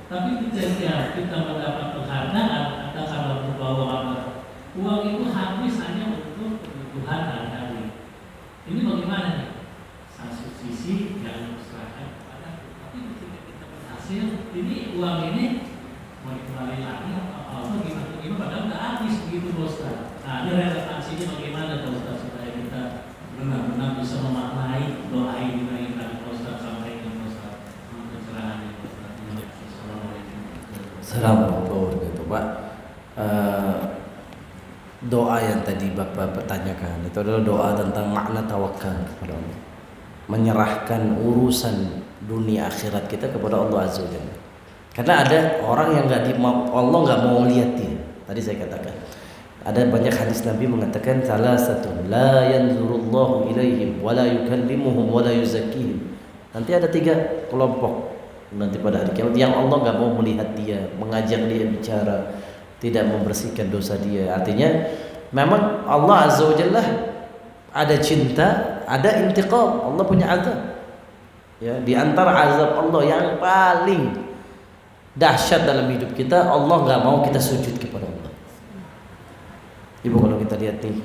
Tapi ketika kita mendapat penghargaan kalau berbawa uang itu habis hanya untuk kebutuhan hari-hari. Ini bagaimana nih? Satu sisi jangan serahkan kepada, tapi ketika kita berhasil, ini uang ini mau dikembali lagi atau gimana? Padahal udah habis begitu Ustaz. Nah, ini relevansinya bagaimana Ustaz supaya kita benar-benar bisa memaknai doa ini yang tadi Ustaz sampaikan Ustaz. Pencerahan Ustaz. Assalamualaikum. Assalamualaikum Pak. Doa yang tadi Bapak pertanyakan itu adalah doa tentang makna tawakal kepada Allah, menyerahkan urusan dunia akhirat kita kepada Allah Azza wa Jalla. Karena ada orang yang Allah nggak mau lihat dia. Tadi saya katakan ada banyak hadis Nabi mengatakan salah satu la yanzurullahu ilaihim wa la yukallimuhum wa la yuzakkihim. Nanti ada 3 kelompok nanti pada hari kiamat yang Allah nggak mau melihat dia, mengajak dia bicara, tidak membersihkan dosa dia. Artinya memang Allah Azza wa Jalla ada cinta, ada intiqam. Allah punya azab. Ya, di antara azab Allah yang paling dahsyat dalam hidup kita, Allah nggak mau kita sujud kepada Allah. Ibu, kalau kita lihat nih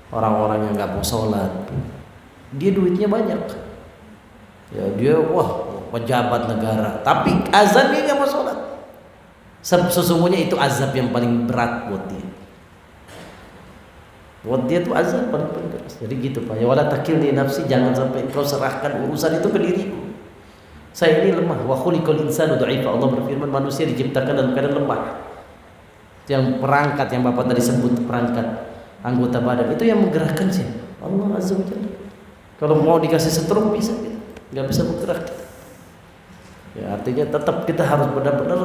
orang-orang yang nggak mau sholat, dia duitnya banyak, ya dia pejabat negara, tapi azan dia nggak mau sholat. Sesungguhnya itu azab yang paling berat buat dia. Buat dia itu azab paling keras. Jadi gitu Pak. Ya wala takilni nafsi, jangan sampai engkau serahkan urusan itu ke diriku. Saya ini lemah. Wa khuliqal insanu dha'ifa. Allah berfirman manusia diciptakan dalam keadaan lemah. Yang perangkat yang Bapak tadi sebut, perangkat anggota badan itu yang menggerakkan siapa? Allah Azza wa Jalla. Kalau mau dikasih stroke bisa gitu. Enggak bisa bergerak. Ya artinya tetap kita harus benar-benar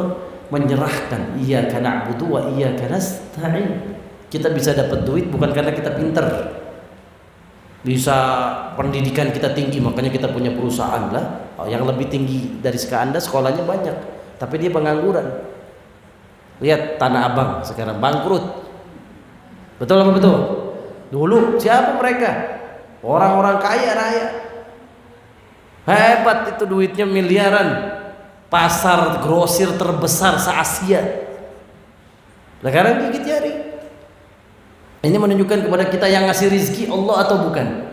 menyerahkan iyyaka na'budu wa iyyaka nasta'in. Kita bisa dapat duit bukan karena kita pintar, bisa pendidikan kita tinggi makanya kita punya perusahaan lah. Yang lebih tinggi dari Anda sekolahnya banyak, tapi dia pengangguran. Lihat Tanah Abang sekarang bangkrut. Betul apa betul? Dulu siapa mereka? Orang-orang kaya raya, hebat itu, duitnya miliaran, pasar grosir terbesar se-Asia. Sekarang gigit jari. Ini menunjukkan kepada kita yang ngasih rizki Allah atau bukan?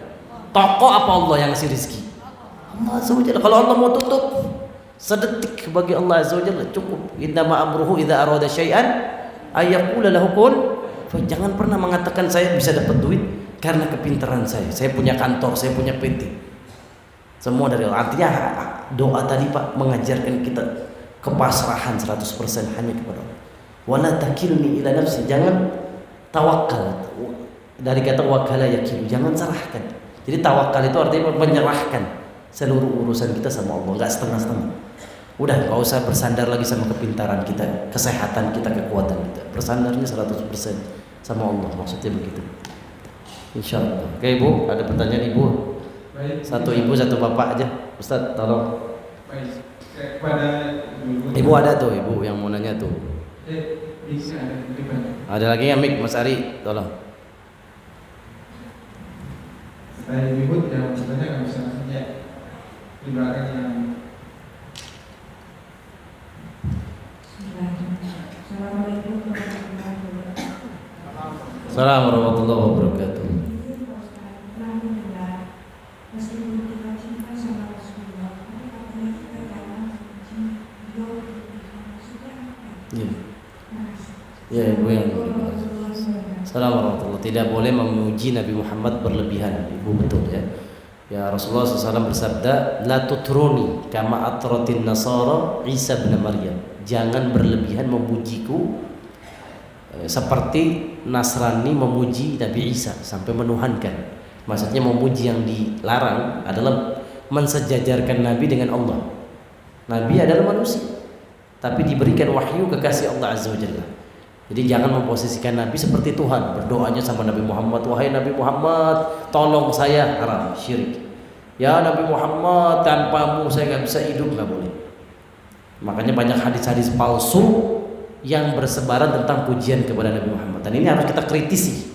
Toko apa Allah yang ngasih rizki? Allah Azza wa Jalla. Kalau Allah mau tutup sedetik bagi Allah Azza wa Jalla cukup. Innama amruhu idza arada syai'an ayyaqula lahu kun. Jangan pernah mengatakan saya bisa dapat duit karena kepintaran saya. Saya punya kantor, saya punya PT. Semua dari Allah. Artinya doa tadi Pak mengajarkan kita kepasrahan 100% hanya kepada Allah. Wala takilni ila nafsi. Jangan tawakal, dari kata wakala yakin, jangan serahkan. Jadi tawakal itu artinya menyerahkan seluruh urusan kita sama Allah, nggak setengah-setengah. Udah nggak usah bersandar lagi sama kepintaran kita, kesehatan kita, kekuatan kita. Bersandarnya 100% sama Allah, maksudnya begitu. Insya Allah. Oke Ibu, ada pertanyaan Ibu? Baik. Satu Ibu, satu Bapak aja. Ustaz, tolong. Baik. Kepada Ibu ada tuh, Ibu yang mau nanya tuh. Bisa ada di depan. Ada lagi yang Mik, Mas Ari, tolong. Saya ibu yang sebenarnya nggak bisa saja di belakang yang. Assalamualaikum warahmatullahi wabarakatuh. Ya Ibu yang Assalamualaikum. Tidak boleh memuji Nabi Muhammad berlebihan, Ibu, betul ya. Ya Rasulullah SAW bersabda, la tutruni kama atratin nasara Isa bin Maryam. Jangan berlebihan memujiku seperti Nasrani memuji Nabi Isa sampai menuhankan. Maksudnya memuji yang dilarang adalah mensejajarkan Nabi dengan Allah. Nabi adalah manusia, tapi diberikan wahyu kekasih Allah Azza wa Jalla. Jadi jangan memposisikan Nabi seperti Tuhan, berdoanya sama Nabi Muhammad, wahai Nabi Muhammad tolong saya, haram, syirik. Ya Nabi Muhammad tanpamu saya nggak bisa hidup, nggak boleh. Makanya banyak hadis-hadis palsu yang bersebaran tentang pujian kepada Nabi Muhammad, dan ini harus kita kritisi.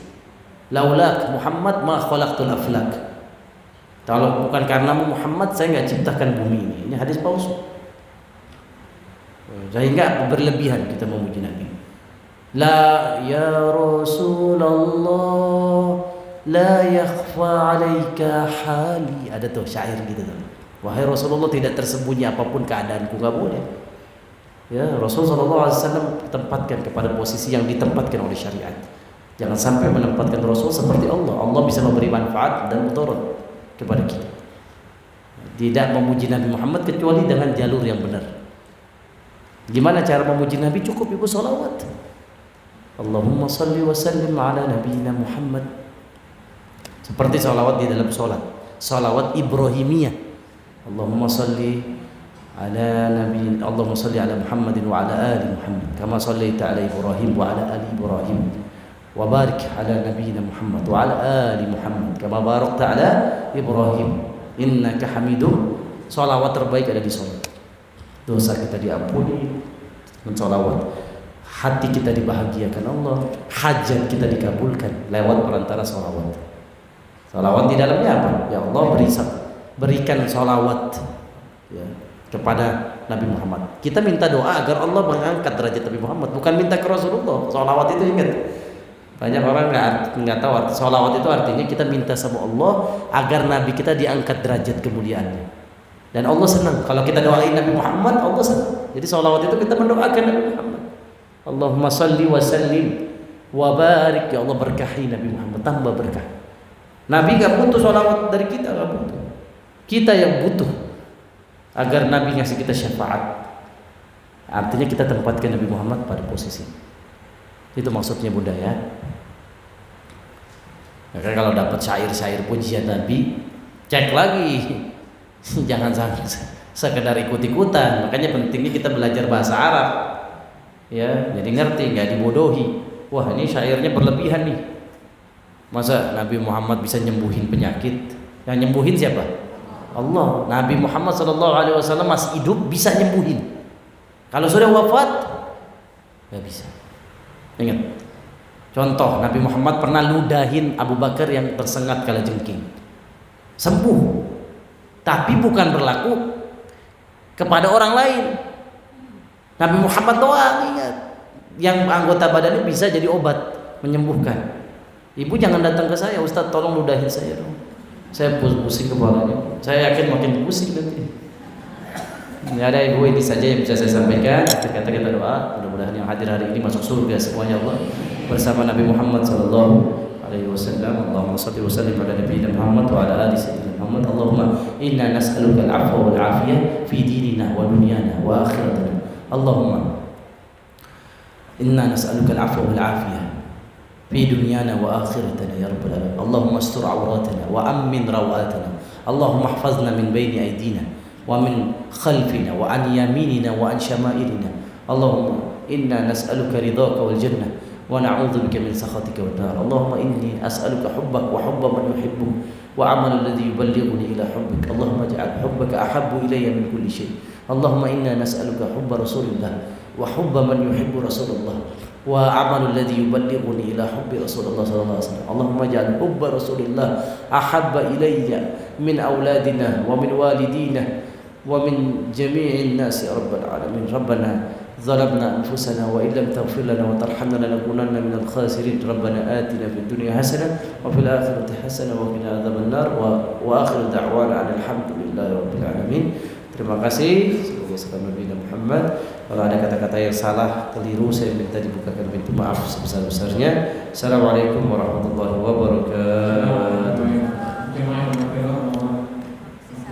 Laulak Muhammad ma khalaqtul aflak. Kalau bukan karena Muhammad saya nggak ciptakan bumi ini. Ini hadis palsu. Sehingga berlebihan kita memuji Nabi. La ya Rasulullah la yakhfa alaika hali. Ada tuh syair gitu tuh. Wahai Rasulullah, tidak tersembunyi apapun keadaanku, nggak boleh. Ya, Rasulullah SAW tempatkan kepada posisi yang ditempatkan oleh syariat. Jangan sampai menempatkan Rasul seperti Allah. Allah bisa memberi manfaat dan mudarat kepada kita. Tidak memuji Nabi Muhammad kecuali dengan jalur yang benar. Gimana cara memuji Nabi? Cukup ibu salawat. Allahumma salli wa sallim ala nabiyina Muhammad. Seperti salawat di dalam sholat. Salawat Ibrahimiyah. Allahumma salli ala nabi, Allahumma salli ala Muhammadin wa ala ali Muhammad kama sallaita ala Ibrahim wa ala ali Ibrahim wa barik ala nabiyyina Muhammad wa ala ali Muhammad kama barakta ala Ibrahim innaka Hamidum. Salawat terbaik ada di salat. Dosa kita diampuni dengan salawat. Hati kita dibahagiakan Allah, hajat kita dikabulkan lewat perantara salawat. Salawat di dalamnya apa? Ya Allah berikan salawat ya, kepada Nabi Muhammad. Kita minta doa agar Allah mengangkat derajat Nabi Muhammad, bukan minta ke Rasulullah. Salawat itu ingat, banyak orang nggak tahu arti salawat itu. Artinya kita minta sama Allah agar Nabi kita diangkat derajat kemuliaannya, dan Allah senang kalau kita doain Nabi Muhammad. Allah senang. Jadi salawat itu kita mendoakan Nabi Muhammad. Allahumma salli wa sallim wa barik. Ya Allah, berkahi Nabi Muhammad, tambah berkah. Nabi nggak butuh salawat dari kita, nggak butuh. Kita yang butuh agar Nabi ngasih kita syafaat. Artinya kita tempatkan Nabi Muhammad pada posisi. Itu maksudnya Bunda ya. Maka kalau dapat syair-syair pujian Nabi, cek lagi. Jangan sekedar ikut-ikutan. Makanya pentingnya kita belajar bahasa Arab. Ya, jadi ngerti, nggak dibodohi. Wah, ini syairnya berlebihan nih. Masa Nabi Muhammad bisa nyembuhin penyakit? Yang nyembuhin siapa? Allah. Nabi Muhammad SAW masih hidup bisa nyembuhin. Kalau sudah wafat nggak bisa. Ingat, contoh Nabi Muhammad pernah ludahin Abu Bakar yang tersengat kalajengking, sembuh. Tapi bukan berlaku kepada orang lain. Nabi Muhammad doang, ingat, yang anggota badannya bisa jadi obat menyembuhkan. Ibu jangan datang ke saya, Ustaz tolong ludahin saya dong. Saya pusing kepalanya. Saya yakin makin pusing nanti. Ini ada ibu, ini saja yang bisa saya sampaikan. Akhir kata kita doa, mudah-mudahan yang hadir hari ini masuk surga semuanya Allah bersama Nabi Muhammad sallallahu alaihi wasallam. Allahumma shalli wa sallim ala nabiyyina Muhammad wa ala ali sayyidina Muhammad. Allahumma inna nas'aluka al-'afwa wal 'afiyah fi dinina wa dunyana wa akhiratina. Allahumma inna nas'aluka al-'afwa wal 'afiyah في دنيانا وآخرتنا يا رب العالمين. اللهم استر عوراتنا وأمن روآتنا. اللهم احفظنا من بين أيدينا ومن خلفنا وعن يميننا وعن شمائلنا. اللهم إنا نسألك رضاك والجنة ونعوذ بك من سخطك والنار. اللهم إني أسألك حبك وحب من يحبك وعمل الذي يبلغني إلى حبك. اللهم اجعل حبك أحب إلي من كل شيء. اللهم إنا نسألك حب رسول الله وحب من يحب رسول الله وعمل الذي يبلغني إلى حب رسول الله صلى الله عليه وسلم. اللهم اجعل حب رسول الله أحب إلي من أولادنا ومن والدينا ومن جميع الناس يا رب العالمين. ربنا ظلمنا أنفسنا وإن لم تغفر لنا وترحمنا لنكونن من الخاسرين. ربنا آتنا في الدنيا حسنة وفي الآخرة حسنة وقنا عذاب النار. وآخر دعوانا أن الحمد لله رب العالمين. Terima kasih. Semoga salam Nabi Muhammad. Kalau ada kata-kata yang salah, keliru, saya minta dibukakan pintu maaf sebesar-besarnya. Assalamualaikum warahmatullahi wabarakatuh.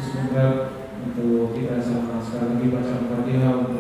Semoga untuk kita sama sekali lagi baca Al-Fatihah.